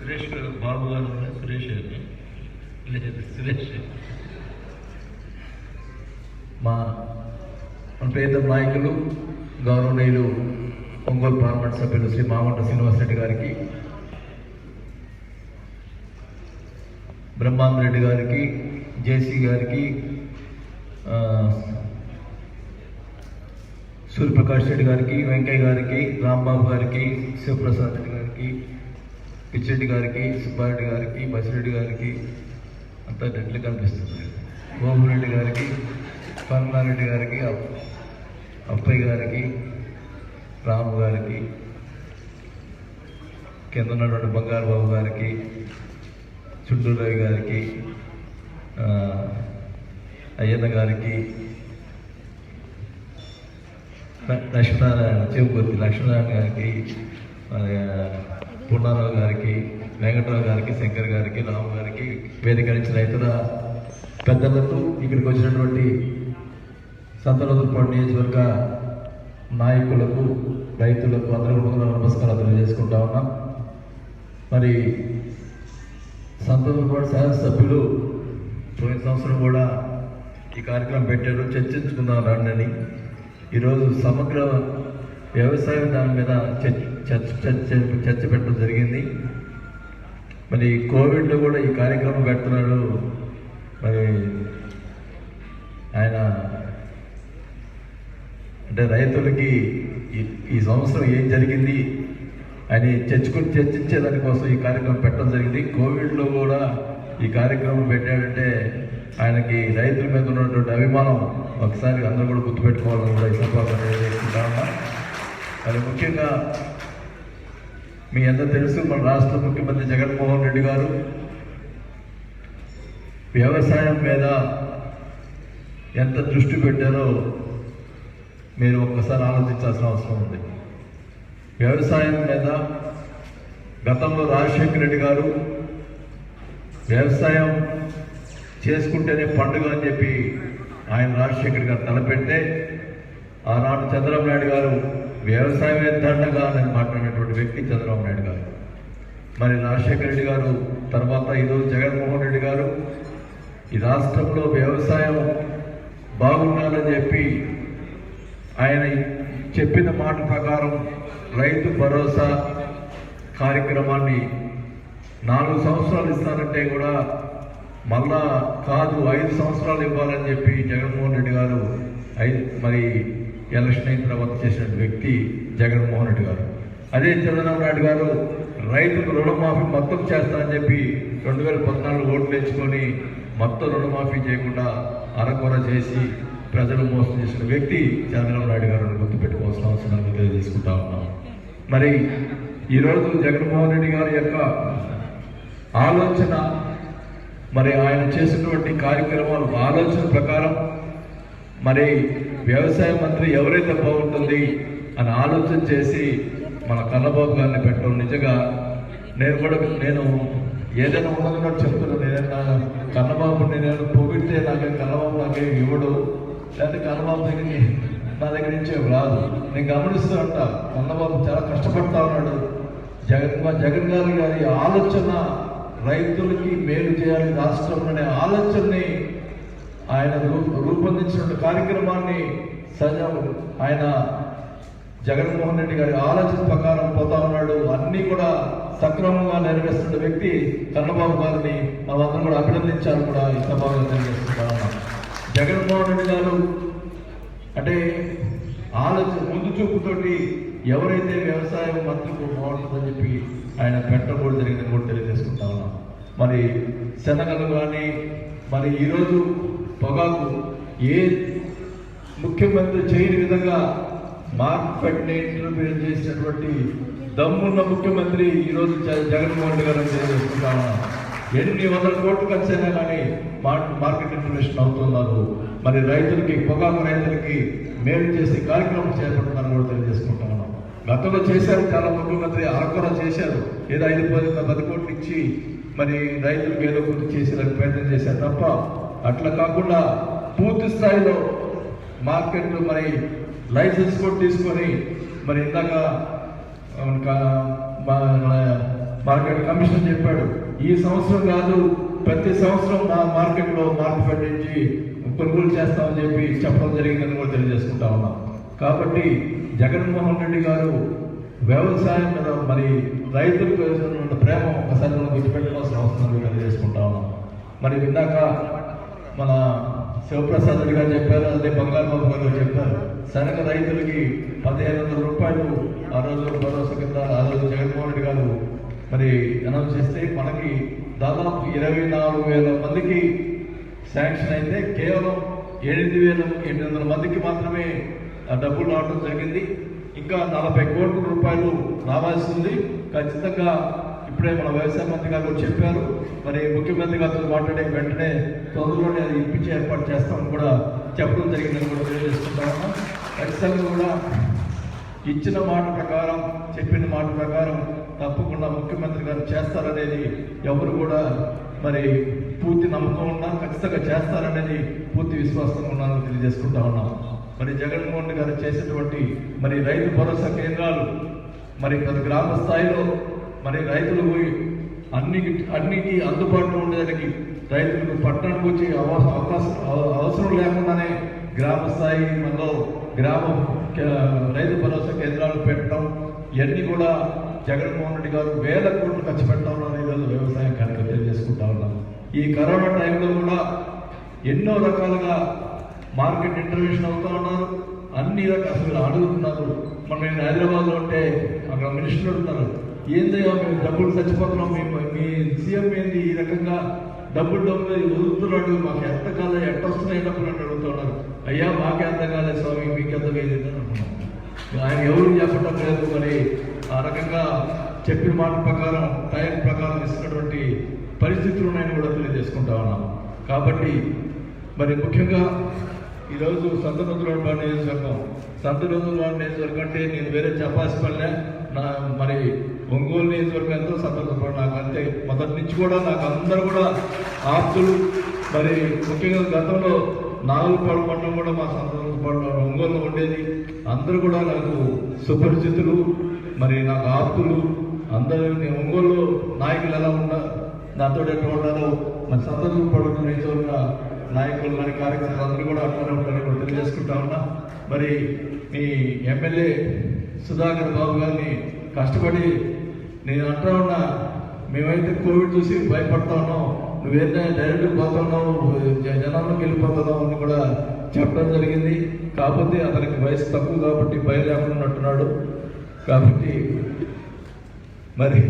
సురేష్ బాబు గారు సురేష్ లేదు సురేష్ మా పేద నాయకులు గౌరవనీయులు ఒంగోలు పార్లమెంట్ సభ్యులు శ్రీ మామంట శ్రీనివాసరెడ్డి గారికి, బ్రహ్మాందరెడ్డి గారికి, జేసీ గారికి, సూర్యప్రకాష్ రెడ్డి గారికి, వెంకయ్య గారికి, రాంబాబు గారికి, శివప్రసాద్ రెడ్డి గారికి, పిచ్చిరెడ్డి గారికి, సుబ్బారెడ్డి గారికి, బసిరెడ్డి గారికి, అంతా రెడ్లు కనిపిస్తుంది, గోపురెడ్డి గారికి, కరుణారెడ్డి గారికి, అప్పయ్య గారికి, రాము గారికి, కింద ఉన్నటువంటి బంగారు బాబు గారికి, చుట్టూరు రవి గారికి, అయ్యన్న గారికి, లక్ష్మీనారాయణ చెవుపూర్తి లక్ష్మీనారాయణ గారికి, పూర్ణారావు గారికి, వెంకటరావు గారికి, శంకర్ గారికి, రాము గారికి, వేదికరించిన ఇతర పెద్దలకు, ఇక్కడికి వచ్చినటువంటి సంతనోదరపాడు నియోజకవర్గ నాయకులకు, రైతులకు అందరూ కూడా నమస్కారాలు తెలియజేసుకుంటా ఉన్నాం. మరి సంతనోదరపాడు శాసనసభ్యులు పోయిన సంవత్సరం కూడా ఈ కార్యక్రమం పెట్టారు, చర్చించుకుందాం రండి. ఈరోజు సమగ్ర వ్యవసాయం దాని మీద చర్చ పెట్టడం జరిగింది. మరి కోవిడ్లో కూడా ఈ కార్యక్రమం పెడుతున్నాడు. మరి ఆయన అంటే రైతులకి ఈ సంవత్సరం ఏం జరిగింది అని చర్చించే దానికోసం ఈ కార్యక్రమం పెట్టడం జరిగింది. కోవిడ్లో కూడా ఈ కార్యక్రమం పెట్టాడంటే ఆయనకి రైతుల మీద ఉన్నటువంటి అభిమానం ఒకసారి అందరూ కూడా గుర్తుపెట్టుకోవాలని కూడా ఈ సందర్భంగా. మరి ముఖ్యంగా మీ అందరూ తెలుసు, మన రాష్ట్ర ముఖ్యమంత్రి జగన్మోహన్ రెడ్డి గారు వ్యవసాయం మీద ఎంత దృష్టి పెట్టారో మీరు ఒక్కసారి ఆలోచించాల్సిన అవసరం ఉంది. వ్యవసాయం మీద గతంలో రాజశేఖర రెడ్డి గారు వ్యవసాయం చేసుకుంటేనే పండుగ అని చెప్పి ఆయన రాజశేఖర్ గారు తలపెట్టే, ఆనాడు చంద్రబాబు నాయుడు గారు వ్యవసాయమే దండగా అని మాట్లాడినటువంటి వ్యక్తి చంద్రబాబు నాయుడు గారు. మరి రాజశేఖర రెడ్డి గారు తర్వాత ఈరోజు జగన్మోహన్ రెడ్డి గారు ఈ రాష్ట్రంలో వ్యవసాయం బాగుండాలని చెప్పి ఆయన చెప్పిన మాట ప్రకారం రైతు భరోసా కార్యక్రమాన్ని 4 సంవత్సరాలు ఇస్తారంటే కూడా మళ్ళా కాదు 5 సంవత్సరాలు ఇవ్వాలని చెప్పి జగన్మోహన్ రెడ్డి గారు మరి ఎలక్షన్ అయిన తర్వాత చేసిన వ్యక్తి జగన్మోహన్ రెడ్డి గారు. అదే చంద్రబాబు నాయుడు గారు రైతులకు రుణమాఫీ మొత్తం చేస్తానని చెప్పి 2014 ఓట్లు తెచ్చుకొని మొత్తం రుణమాఫీ చేయకుండా అరకొర చేసి ప్రజలు మోసం చేసిన వ్యక్తి చంద్రబాబు నాయుడు గారు గుర్తుపెట్టుకోవాల్సిన అవసరం తెలియజేసుకుంటా ఉన్నాం. మరి ఈరోజు జగన్మోహన్ రెడ్డి గారి యొక్క ఆలోచన, మరి ఆయన చేసినటువంటి కార్యక్రమాలు ఆలోచన ప్రకారం మరి వ్యవసాయ మంత్రి ఎవరైతే బాగుంటుంది అని ఆలోచన చేసి మన కన్నబాబు గారిని పెట్టడం నిజంగా నేను ఏదైనా ఉన్నది చెప్తున్నాను. ఏదైనా కన్నబాబు నేను పొగిడితే కన్నబాబు నాకేం ఇవ్వడు, లేకపోతే కన్నబాబు నా దగ్గర నుంచి రాదు. నేను గమనిస్తూ ఉంటా, కన్నబాబు చాలా కష్టపడతా ఉన్నాడు. జగన్ గారి ఆలోచన రైతులకి మేలు చేయాలి రాష్ట్రం అనే ఆలోచనని ఆయన రూపొందించిన కార్యక్రమాన్ని ఆయన జగన్మోహన్ రెడ్డి గారి ఆలోచన ప్రకారం పోతా ఉన్నాడు. అన్నీ కూడా సక్రమంగా నెరవేరుస్తున్న వ్యక్తి కన్నబాబు గారిని మనందరం కూడా అభినందించాలని కూడా ఈ సభలో తెలియజేస్తున్నాం. జగన్మోహన్ రెడ్డి గారు అంటే ఆలోచన ముందు చూపుతోటి ఎవరైతే వ్యవసాయ మంత్రికి బాగుంటుందని చెప్పి ఆయన పెట్టడం కూడా జరిగిందని కూడా తెలియజేసుకుంటా ఉన్నాం. మరి శనగలు కానీ మరి ఈరోజు పొగాకు ఏ ముఖ్యమంత్రి చేయని విధంగా మార్కెట్ని ఇంటర్వ్యూ చేసినటువంటి దమ్మున్న ముఖ్యమంత్రి ఈరోజు జగన్మోహన్ రెడ్డి గారు తెలియజేసుకుంటా ఉన్నాం. ఎన్ని వందల కోట్లు ఖర్చు అయినా కానీ మార్కెట్ ఇంటర్వ్యూషన్ అవుతున్నారు. మరి రైతులకి, పొగాకు రైతులకి మేలు చేసి కార్యక్రమం చేపడుతున్నారని కూడా తెలియజేసుకుంటా ఉన్నాం. గతంలో చేశారు చాలా ముఖ్యమంత్రి, అరకొర చేశారు, ఏదో 5-10 కోట్లు ఇచ్చి మరి రైతులకు ఏదో కొద్ది చేసేదానికి ప్రయత్నం చేశారు తప్ప అట్లా కాకుండా పూర్తి స్థాయిలో మార్కెట్లు మరి లైసెన్స్ కూడా తీసుకొని మరి ఇందాక మార్కెట్ కమిషన్ చెప్పాడు. ఈ సంవత్సరం కాదు, ప్రతి సంవత్సరం మా మార్కెట్లో మార్కెట్ నుంచి కొనుగోలు చేస్తామని చెప్పి చెప్పడం జరిగిందని కూడా తెలియజేసుకుంటా ఉన్నాం. కాబట్టి జగన్మోహన్ రెడ్డి గారు వ్యవసాయం మీద మరి రైతులకు ఉన్న ప్రేమ ఒకసారి మనం గుర్తుపెట్టుకోవాల్సిన అవసరం తెలియజేసుకుంటా ఉన్నాం. మరి ఇందాక మన శివప్రసాద్ రెడ్డి గారు చెప్పారు, అదే బంగారు బాబు గారు చెప్పారు, శనగ రైతులకి 1500 రూపాయలు ఆ రోజు భరోసా కింద ఆ రోజు జగన్మోహన్ రెడ్డి గారు మరి అనౌన్స్ చేస్తే మనకి దాదాపు 24,000 మందికి శాంక్షన్ అయితే కేవలం 7,800 మందికి మాత్రమే డబ్బులు రావడం జరిగింది. ఇంకా 40 కోట్ల రూపాయలు రావాల్సి ఉంది. ఖచ్చితంగా ఇప్పుడే మన వ్యవసాయ మంత్రి గారు చెప్పారు, మరి ముఖ్యమంత్రి గారితో మాట్లాడే వెంటనే తొందరలోనే అది ఇప్పించే ఏర్పాటు చేస్తామని కూడా చెప్పడం జరిగిందని కూడా తెలియజేసుకుంటా ఉన్నాం. ఖచ్చితంగా కూడా ఇచ్చిన మాట ప్రకారం, చెప్పిన మాట ప్రకారం తప్పకుండా ముఖ్యమంత్రి గారు చేస్తారనేది ఎవరు కూడా మరి పూర్తి నమ్మకం ఉన్నా ఖచ్చితంగా చేస్తారనేది పూర్తి విశ్వాసంగా ఉన్నారని తెలియజేసుకుంటా ఉన్నాం. మరి జగన్మోహన్ రెడ్డి గారు చేసేటువంటి మరి రైతు భరోసా కేంద్రాలు మరి ప్రతి గ్రామ స్థాయిలో మరి రైతులకు అన్నికి అందుబాటులో ఉండేదానికి రైతులకు పట్టణానికి వచ్చి అవసరం లేకుండానే గ్రామ స్థాయి మనలో గ్రామ రైతు భరోసా కేంద్రాలు పెట్టడం, ఇవన్నీ కూడా జగన్మోహన్ రెడ్డి గారు 1000 కోట్లు ఖర్చు పెట్టడం అనేది వ్యవసాయం కార్యక్రమం తెలియజేసుకుంటా ఉన్నాం. ఈ కరోనా టైంలో కూడా ఎన్నో రకాలుగా మార్కెట్ ఇంటర్వెన్షన్ అవుతూ ఉన్నారు, అన్ని రకాల అసలు అడుగుతున్నారు. మనం నేను హైదరాబాద్లో ఉంటే అక్కడ మినిస్టర్ ఉన్నారు, ఏందయ్యా మేము డబ్బులు చచ్చిపోతున్నాం, మీ సీఎం ఏంది ఈ రకంగా డబ్బులు వదులుతున్నాడు, మాకు ఎంత కాలేదు, ఎట్ట వస్తున్నాయి డబ్బులు అని అడుగుతున్నారు. అయ్యా మాకే అర్థం కాలేదు స్వామి, మీకు ఎంత వేయలేదు అంటున్నాం. ఆయన ఎవరు చెప్పడం లేదు. మరి ఆ రకంగా చెప్పిన మాట ప్రకారం టైం ప్రకారం ఇస్తున్నటువంటి పరిస్థితులు ఉన్నాయని కూడా తెలియజేసుకుంటా ఉన్నాం. కాబట్టి మరి ముఖ్యంగా ఈరోజు సంతనూరులో నియోజకవర్గం, సంతనూరులో నియోజకవర్గం అంటే నేను వేరే చెప్పాల్సి పనిలే. మరి ఒంగోలు నియోజకవర్గం ఎంతో సంతోషపడ, నాకు అంతే మొదటి నుంచి కూడా నాకు అందరూ కూడా ఆప్తులు. మరి ముఖ్యంగా గతంలో నాగులపాడు మండలం కూడా మా సంతోషపడ ఒంగోలులో ఉండేది, అందరూ కూడా నాకు సుపరిచితులు, మరి నాకు ఆప్తులు అందరూ. ఒంగోలు నాయకులు ఎలా ఉన్నా నాతో ఎట్లా ఉన్నారో మరి సంతోషపడ నియోజకవర్గ నాయకులు మరి కార్యకర్తలు అందరూ కూడా అట్లనే ఉంటారని కూడా తెలియజేసుకుంటా ఉన్నా. మరి మీ ఎమ్మెల్యే సుధాకర్ బాబు గారిని కష్టపడి నేను అంటా ఉన్నా, మేమైతే కోవిడ్ చూసి భయపడతా ఉన్నాం, నువ్వేదైనా డైరెక్ట్ పోతున్నావు, జనంలోకి వెళ్ళిపోతున్నావు అని కూడా చెప్పడం జరిగింది. కాకపోతే అతనికి వయసు తక్కువ కాబట్టి భయం లేకుండా ఉన్నట్టున్నాడు. కాబట్టి మరి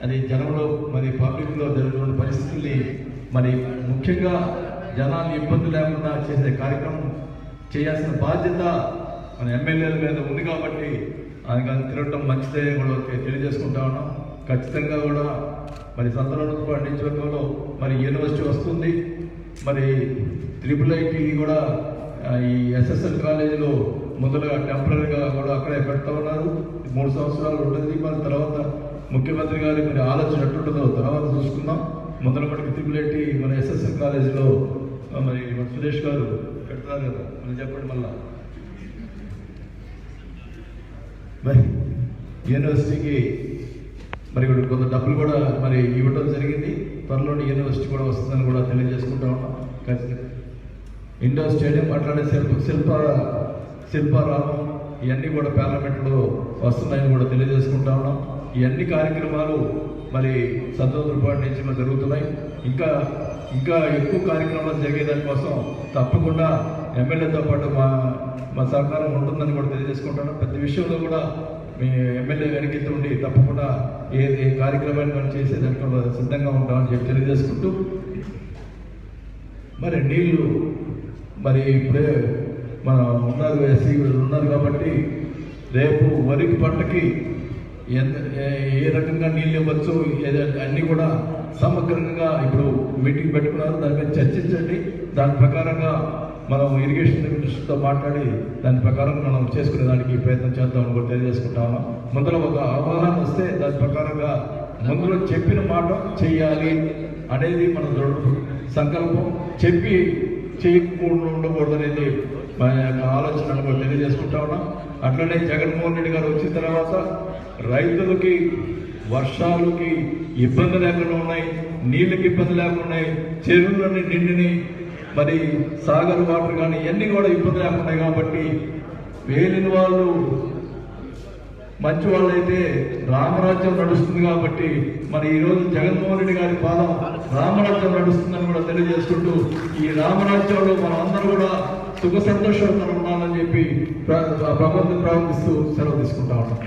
అది జనంలో మరి పబ్లిక్లో జరుగుతున్న పరిస్థితుల్ని మరి ముఖ్యంగా జనాలు ఇబ్బంది లేకుండా చేసే కార్యక్రమం చేయాల్సిన బాధ్యత మన ఎమ్మెల్యేల మీద ఉంది. కాబట్టి ఆయన తిరగటం మంచిదే కూడా తెలియజేసుకుంటా ఉన్నాం. ఖచ్చితంగా కూడా మరి సంతనూరు నియోజకవర్గంలో మరి యూనివర్సిటీ వస్తుంది. మరి IIIT కూడా ఈ SSL కాలేజీలో మొదలుగా టెంపరీగా కూడా అక్కడే పెడతా ఉన్నారు. 3 సంవత్సరాలు ఉంటుంది. మరి తర్వాత ముఖ్యమంత్రి గారి మరి ఆలోచన ఎట్టుంటుందో తర్వాత చూసుకుందాం. మొదలుపటికి IIIT మన SSL కాలేజీలో మరి సురేష్ గారు పెడతారు కదా, మరి చెప్పండి. మళ్ళా మరి యూనివర్సిటీకి మరి కొంత డబ్బులు కూడా మరి ఇవ్వడం జరిగింది. త్వరలోని యూనివర్సిటీ కూడా వస్తుందని కూడా తెలియజేసుకుంటా ఉన్నాం. ఖచ్చితంగా ఇండోర్ స్టేడియం అట్లానే శిల్పారామం ఇవన్నీ కూడా పార్లమెంట్లో వస్తున్నాయని కూడా తెలియజేసుకుంటా ఉన్నాం. ఇవన్నీ కార్యక్రమాలు మరి సంతోషపాటు నుంచి మరి జరుగుతున్నాయి. ఇంకా ఎక్కువ కార్యక్రమాలు జరిగేదానికోసం తప్పకుండా ఎమ్మెల్యేతో పాటు మా సహకారం ఉంటుందని కూడా తెలియజేసుకుంటాను. ప్రతి విషయంలో కూడా మీ ఎమ్మెల్యే వెనకెత్తి ఉండి తప్పకుండా ఏ కార్యక్రమాన్ని మనం చేసేదానికి సిద్ధంగా ఉంటామని చెప్పి తెలియజేసుకుంటూ, మరి నీళ్లు మరి ఇప్పుడే మన ఉన్నారు ఎస్సీ ఉన్నారు కాబట్టి రేపు వరికి పంటకి ఏ రకంగా నీళ్ళు ఇవ్వచ్చు అన్నీ కూడా సమగ్రంగా ఇప్పుడు మీటింగ్ పెట్టుకున్నారు. దాని మీద చర్చించండి. దాని ప్రకారంగా మనం ఇరిగేషన్ మినిస్టర్తో మాట్లాడి దాని ప్రకారం మనం చేసుకునే దానికి ప్రయత్నం చేద్దామని కూడా తెలియజేసుకుంటాము. ముందులో ఒక అవగాహన వస్తే దాని ప్రకారంగా ముందులో చెప్పిన మాట చెయ్యాలి అనేది మన సంకల్పం. చెప్పి చేయకుండా ఉండకూడదు అనేది మా యొక్క ఆలోచనను కూడా తెలియజేసుకుంటా ఉన్నాం. అట్లనే జగన్మోహన్ రెడ్డి గారు వచ్చిన తర్వాత రైతులకి వర్షాలకి ఇబ్బంది లేకుండా ఉన్నాయి, నీళ్ళకి ఇబ్బంది లేకుండా ఉన్నాయి, చెరువులన్నీ నిండిని, మరి సాగర్ వాటర్ కానీ ఇవన్నీ కూడా ఇబ్బంది లేకుండా ఉన్నాయి. కాబట్టి వేలిన వాళ్ళు మంచి వాళ్ళైతే రామరాజ్యం నడుస్తుంది. కాబట్టి మరి ఈరోజు జగన్మోహన్ రెడ్డి గారి పాదం రామరాజ్యం నడుస్తుందని కూడా తెలియజేసుకుంటూ, ఈ రామరాజ్యంలో మనం అందరూ కూడా సుఖ సంతోషంతో ఉండాలని చెప్పి భగవంతుని ప్రార్థిస్తూ సెలవు తీసుకుంటా ఉంటాం.